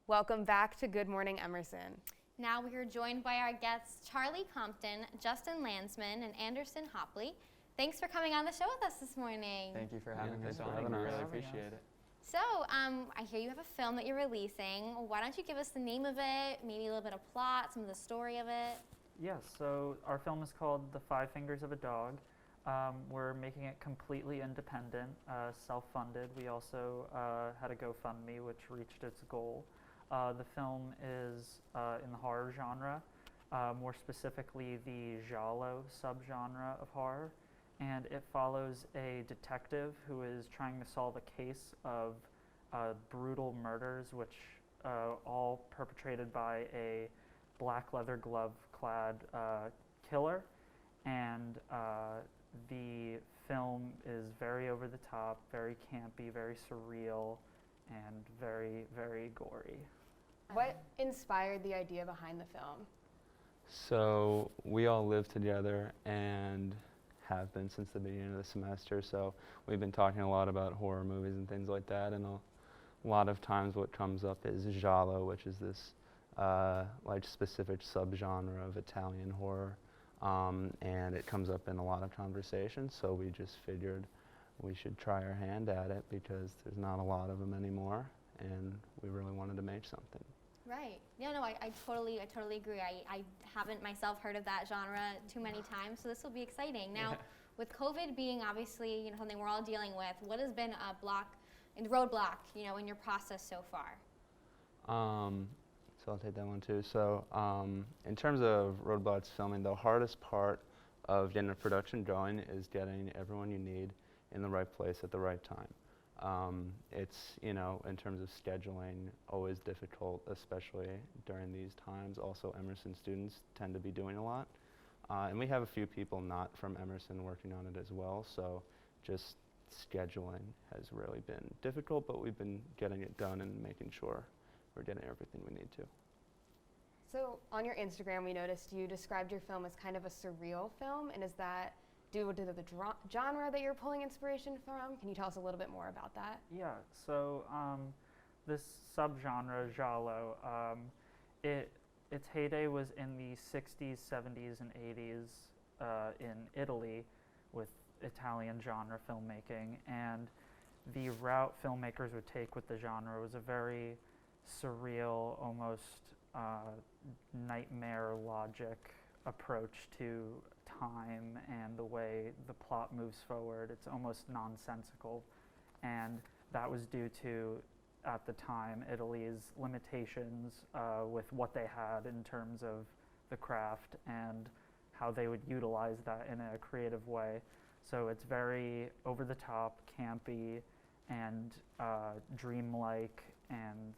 Welcome back to Good Morning Emerson. Now we are joined by our guests Charlie Compton, Justin Landsman, and Anderson Hauptli. Thanks for coming on the show with us this morning. Thank you for having us on. We really appreciate it. So, I hear you have a film that you're releasing. Why don't you give us the name of it, maybe a little bit of plot, some of the story of it? Yes, so our film is called The Five Fingers of a Dog. We're making it completely independent, self-funded. We also had a GoFundMe, which reached its goal. The film is in the horror genre, more specifically the giallo subgenre of horror, and it follows a detective who is trying to solve a case of brutal murders, which all perpetrated by a black leather glove-clad killer, and the film is very over the top, very campy, very surreal, and very, very gory. What inspired the idea behind the film? So we all live together and have been since the beginning of the semester, so we've been talking a lot about horror movies and things like that, and a lot of times what comes up is giallo, which is this like specific subgenre of Italian horror, and it comes up in a lot of conversations, so we just figured we should try our hand at it because there's not a lot of them anymore, and we really wanted to make something. Right. Yeah, no, I totally agree. I haven't myself heard of that genre too many times, so this will be exciting. Now, with COVID being obviously, something we're all dealing with, what has been a roadblock, in your process so far? So I'll take that one too. So in terms of roadblocks filming, the hardest part of getting a production going is getting everyone you need in the right place at the right time. It's, in terms of scheduling, always difficult, especially during these times. Also, Emerson students tend to be doing a lot. And we have a few people not from Emerson working on it as well, so just scheduling has really been difficult, but we've been getting it done and making sure we're getting everything we need to. So on your Instagram, we noticed you described your film as kind of a surreal film, and is that due to the genre that you're pulling inspiration from? Can you tell us a little bit more about that? Yeah, so this subgenre, giallo, its heyday was in the 60s, 70s, and 80s in Italy with Italian genre filmmaking, and the route filmmakers would take with the genre was a very surreal, almost nightmare logic approach to time and the way the plot moves forward. It's almost nonsensical, and that was due to, at the time, Italy's limitations with what they had in terms of the craft and how they would utilize that in a creative way. So it's very over the top, campy, and dreamlike, and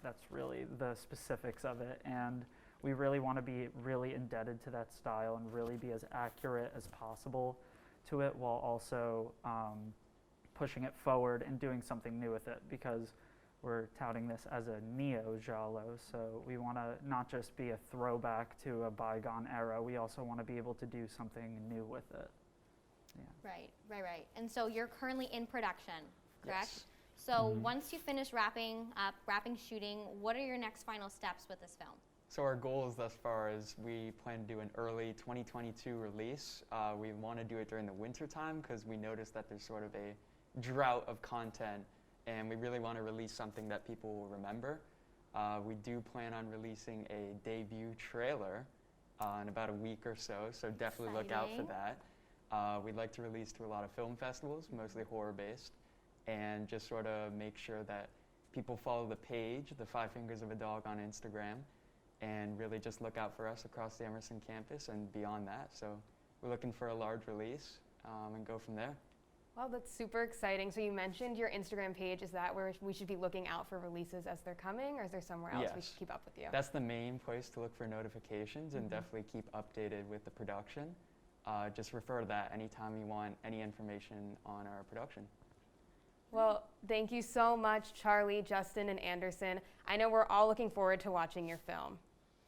that's really the specifics of it. And we really want to be really indebted to that style and really be as accurate as possible to it, while also pushing it forward and doing something new with it, because we're touting this as a neo-giallo, so we want to not just be a throwback to a bygone era, we also want to be able to do something new with it. Yeah. Right. And so you're currently in production, correct? Yes. So once you finish wrapping shooting, what are your next final steps with this film? So our goals thus far is we plan to do an early 2022 release. We want to do it during the winter time because we noticed that there's sort of a drought of content, and we really want to release something that people will remember. We do plan on releasing a debut trailer in about a week or so definitely look out for that. We'd like to release to a lot of film festivals, mostly horror-based, and just sort of make sure that people follow the page, The Five Fingers of a Dog, on Instagram, and really just look out for us across the Emerson campus and beyond that. So we're looking for a large release and go from there. Well, that's super exciting. So you mentioned your Instagram page. Is that where we should be looking out for releases as they're coming, or is there somewhere else we should keep up with you? That's the main place to look for notifications, and definitely keep updated with the production. Just refer to that anytime you want any information on our production. Well, thank you so much, Charlie, Justin, and Anderson. I know we're all looking forward to watching your film.